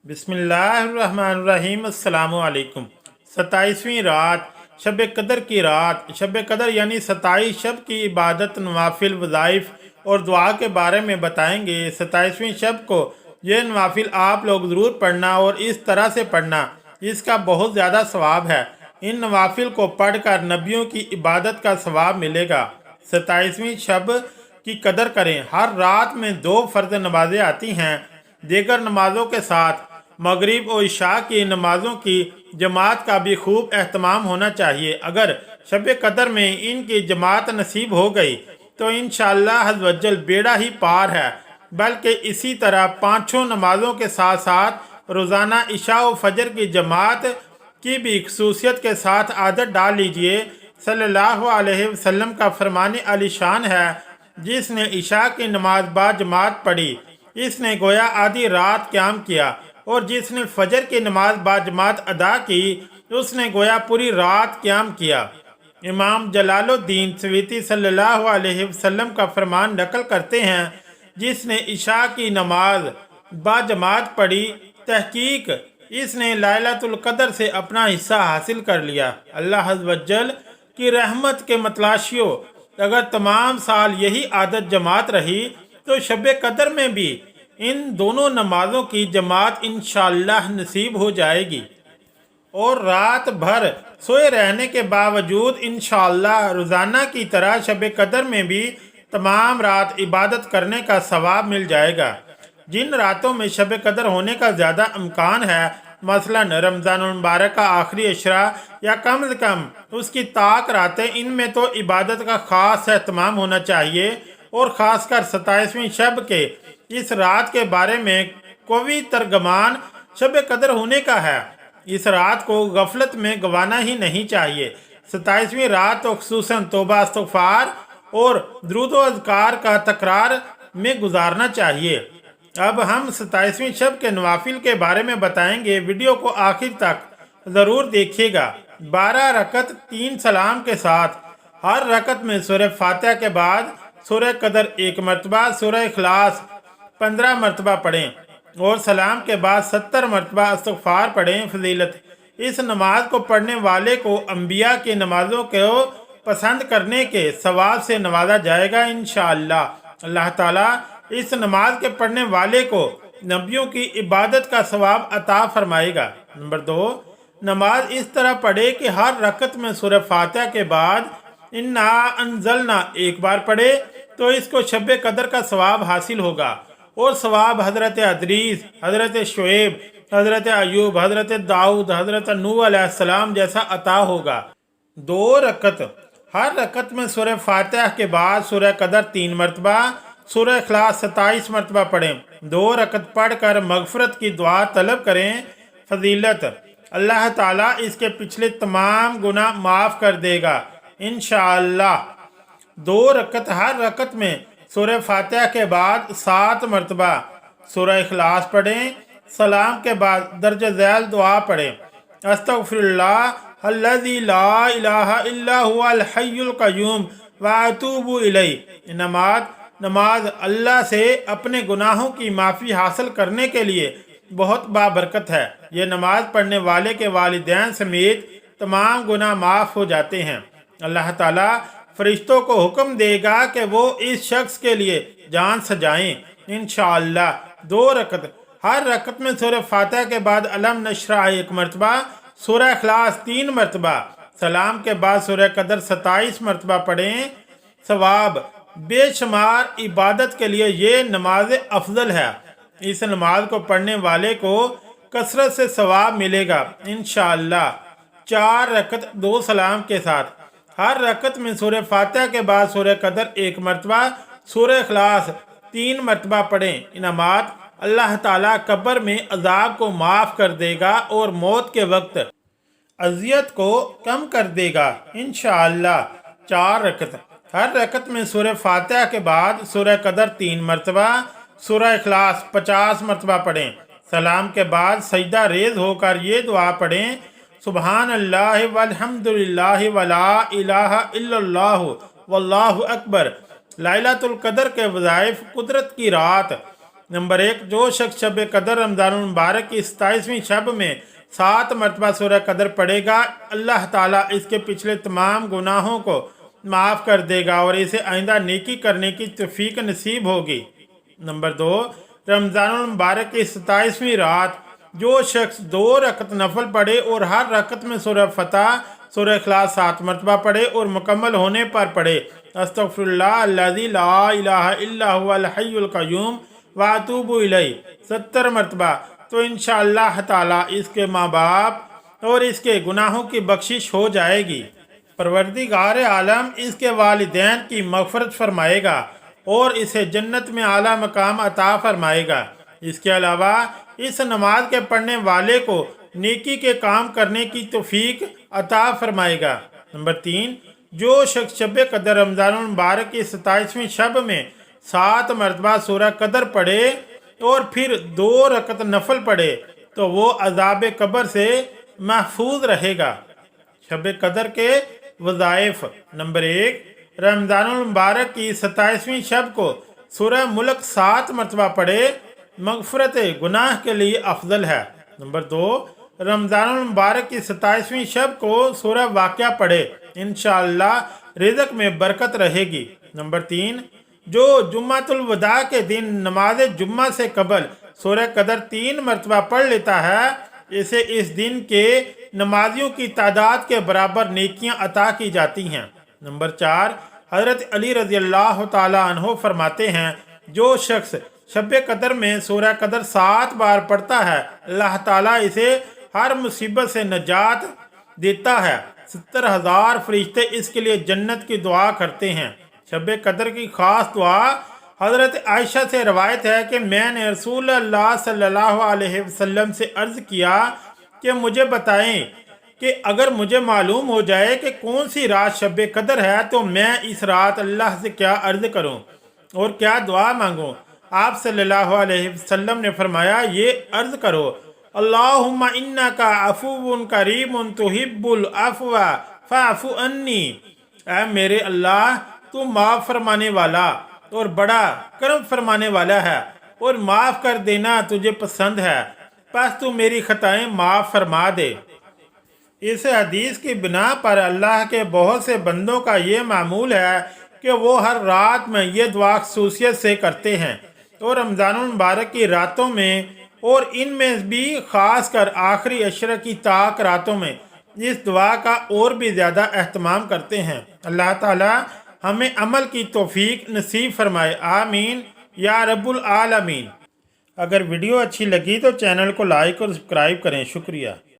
बिस्मिल्लाहिर्रहमानिर्रहीम। अस्सलामुअलैकुम। 27वीं रात शब कदर की रात। शब कदर यानी 27 शब की इबादत, नवाफिल, वज़ाइफ और दुआ के बारे में बताएंगे। 27वीं शब को ये नवाफिल आप लोग ज़रूर पढ़ना और इस तरह से पढ़ना, इसका बहुत ज़्यादा सवाब है। इन नवाफिल को पढ़कर नबियों की इबादत का सवाब मिलेगा। 27वीं शब की कदर करें। हर रात में 2 फ़र्ज नमाजें आती हैं। दीगर नमाजों के साथ मगरिब और इशा की नमाजों की जमात का भी खूब एहतमाम होना चाहिए। अगर शब कदर में इनकी जमात नसीब हो गई तो इंशाअल्लाह अज़्ज़वजल बेड़ा ही पार है। बल्कि इसी तरह 5 नमाजों के साथ साथ रोज़ाना इशा व फजर की जमात की भी खसूसियत के साथ आदत डाल लीजिए। सल्लल्लाहु अलैहि वसल्लम का फरमाने आलीशान है, जिसने इशा की नमाज बाजमात पढ़ी इसने गोया आधी रात क़याम किया, और जिसने फजर की नमाज बाजमात अदा की उसने गोया पूरी रात क़याम किया। इमाम जलालुद्दीन सवीती सल्लल्लाहु अलैहि वसल्लम का फरमान नकल करते हैं, जिसने इशा की नमाज बाजमात पढ़ी तहकीक इसने लैलतुल कदर से अपना हिस्सा हासिल कर लिया। अल्लाह अज़्ज़वजल की रहमत के मतलाशियों, अगर तमाम साल यही आदत जमात रही तो शब कदर में भी इन दोनों नमाजों की जमात इंशाअल्लाह नसीब हो जाएगी। और रात भर सोए रहने के बावजूद इंशाअल्लाह रोज़ाना की तरह शब कदर में भी तमाम रात इबादत करने का सवाब मिल जाएगा। जिन रातों में शब कदर होने का ज़्यादा इम्कान है, मसलन रमज़ानुल मुबारक का आखिरी अशरा या कम से कम उसकी ताक रातें, इनमें तो इबादत का ख़ास एहतमाम होना चाहिए। और ख़ासकर 27वीं शब के इस रात के बारे में कोई तर्जमान शब कदर होने का है। इस रात को गफलत में गंवाना ही नहीं चाहिए। 27वीं रात तो खुसूसन तौबा, इस्तिग़फ़ार और दुरूद व अज़कार का तकरार में गुजारना चाहिए। अब हम 27वीं शब के नवाफिल के बारे में बताएंगे। वीडियो को आखिर तक ज़रूर देखिएगा। 12 रकत 3 सलाम के साथ, हर रकत में सूरह फातिहा के बाद सूरह कदर 1 मरतबा, सूरह इखलास 15 मरतबा पढ़ें और सलाम के बाद 70 मरतबा इस्तिग़फ़ार पढ़ें। फजीलत: इस नमाज को पढ़ने वाले को अम्बिया की नमाजों को पसंद करने के सवाब से नवाजा जाएगा इंशाअल्लाह। अल्लाह ताला इस नमाज के पढ़ने वाले को नबियों की इबादत का सवाब अता फरमाएगा। नंबर 2, नमाज इस तरह पढ़े कि हर रकत में सूरह फातिहा के बाद इन्ना अंज़लना एक बार पढ़े तो इसको शब कदर का सवाब हासिल होगा। और सवाब हज़रत अदरीस, हज़रत शुएब, हज़रत अयूब, हज़रत दाऊद, हज़रत नूह अलैहिस्सलाम जैसा अता होगा। 2 रकत, हर रकत में सूरह फातिहा के बाद सूरह कदर 3 मरतबा, सूरह इखलास 27 मरतबा पढ़ें। 2 रकत पढ़कर मगफरत की दुआ तलब करें। फजीलत: अल्लाह ताला इसके पिछले तमाम गुनाह माफ़ कर देगा इंशाअल्लाह। 2 रकत, हर रकत में सूरह फातिहा के बाद 7 मरतबा सूरह इखलास पढ़ें। सलाम के बाद दर्ज ज़ैल दुआ पढ़ें। अस्तग़फिरुल्लाह अल्लज़ी ला इलाहा इल्ला हुवल हय्युल क़य्यूम व अतूबु इलैह। नमाज अल्लाह से अपने गुनाहों की माफ़ी हासिल करने के लिए बहुत बाबरकत है। ये नमाज पढ़ने वाले के वालिदैन समेत तमाम गुनाह माफ़ हो जाते हैं। अल्लाह ताला फरिश्तों को हुक्म देगा कि वो इस शख्स के लिए जान सजाएं इंशाअल्लाह। 2 रकत, हर रकत में सूरह फातिहा के बाद अलम नशरह 1 मरतबा, सूरह इखलास 3 मरतबा, सलाम के बाद सूरह कदर 27 मरतबा पढ़ें। सवाब बेशुमार इबादत के लिए ये नमाज अफजल है। इस नमाज को पढ़ने वाले को कसरत से सवाब मिलेगा इंशाअल्लाह। 4 रकत 2 सलाम के साथ, हर रकत में सूरह फातिहा के बाद सूरह कदर 1 मरतबा, सूरह इखलास 3 मरतबा पढ़ें। इनामात: अल्लाह ताला कब्र में अजाब को माफ़ कर देगा और मौत के वक्त अजियत को कम कर देगा इंशाअल्लाह। 4 रकत, हर रकत में सूरह फातिहा के बाद सूरह कदर 3 मरतबा, सूरह इखलास 50 मरतबा पढ़ें। सलाम के बाद सजदा रेज़ होकर ये दुआ पढ़ें: सुबहान अल्लाह वल्हम्दुलिल्लाह वला इलाहा इल्लल्लाहु वल्लाहु अकबर। लैलतुल कदर के वज़ाइफ: कुदरत की रात, नंबर 1, जो शख्स शब कदर रमज़ानुल मुबारक की 27वीं शब में 7 मरतबा सूरह कदर पढ़ेगा, अल्लाह ताला इसके पिछले तमाम गुनाहों को माफ़ कर देगा और इसे आइंदा नेकी करने की तौफीक नसीब होगी। नंबर 2, रमज़ानुल मुबारक की 27वीं रात जो शख्स 2 रकत नफल पढ़े और हर रकत में सूरह फतह सूरह इखलास 7 मरतबा पढ़े और मुकम्मल होने पर पढ़े अस्तगफिरुल्लाह अल्लज़ी ला इलाहा इल्ला हुवल हय्युल क़य्यूम व अतूबु इलैहि 70 मरतबा, तो इंशाअल्लाह ताला इसके माँ बाप और इसके गुनाहों की बख्शिश हो जाएगी। परवरदिगार आलम इसके वालिदैन की मग़फ़िरत फरमाएगा और इसे जन्नत में आला मकाम अता फरमाएगा। इसके अलावा इस नमाज के पढ़ने वाले को नेकी के काम करने की तौफीक अता फरमाएगा। नंबर 3, जो शख्स शब कदर रमज़ानुल मुबारक की 27वीं शब में 7 मरतबा सूरह कदर पढ़े और फिर 2 रकत नफल पढ़े तो वो अज़ाब कब्र से महफूज रहेगा। शब कदर के वज़ाइफ। नंबर 1, रमज़ानुल मुबारक की 27वीं शब को सूरह मुल्क 7 मरतबा पढ़े, मग़फ़िरत गुनाह के लिए अफजल है। नंबर 2, रमज़ानुल मुबारक की 27वीं शब को सूरह वाक़िया पढ़े, इंशाअल्लाह रिज़्क़ में बरकत रहेगी। नंबर 3, जो जुम्मतुल वदा के दिन नमाज जुम्मा से कबल सूरह कदर 3 मरतबा पढ़ लेता है, इसे इस दिन के नमाजियों की तादाद के बराबर नेकियां अता की जाती हैं। नंबर 4, हज़रत अली रज़ी अल्लाह ताला अन्हो फरमाते हैं, जो शख्स शब कदर में सूरह कदर 7 बार पढ़ता है, अल्लाह ताला इसे हर मुसीबत से नजात देता है। 70,000 फरिश्ते इसके लिए जन्नत की दुआ करते हैं। शब कदर की ख़ास दुआ हज़रत आयशा से रवायत है कि मैंने रसूल अल्लाह सल्लल्लाहु अलैहि वसल्लम से अर्ज़ किया कि मुझे बताएं कि अगर मुझे मालूम हो जाए कि कौन सी रात शब कदर है तो मैं इस रात अल्लाह से क्या अर्ज़ करूं और क्या दुआ मांगूं। आप सल्लल्लाहु अलैहि वसल्लम ने फरमाया, ये अर्ज़ करो, अल्लाहुम्मा इन्नका अफ़ुव्वुन करीमुन तुहिब्बुल अफ़्व फ़अफ़ु अन्नी। ऐ मेरे अल्लाह, तू माफ़ फरमाने वाला और बड़ा करम फरमाने वाला है और माफ़ कर देना तुझे पसंद है, बस तू मेरी खताएं माफ़ फरमा दे। इस हदीस की बिना पर अल्लाह के बहुत से बंदों का ये मामूल है कि वो हर रात में ये दुआ ख़ुसूसियत से करते हैं और रमज़ानुल मुबारक की रातों में और इनमें भी ख़ास कर आखिरी अशरा की ताक रातों में इस दुआ का और भी ज़्यादा अहतमाम करते हैं। अल्लाह ताला हमें अमल की तौफीक नसीब फरमाए, आमीन या रब्बुल आलमीन। अगर वीडियो अच्छी लगी तो चैनल को लाइक और सब्सक्राइब करें। शुक्रिया।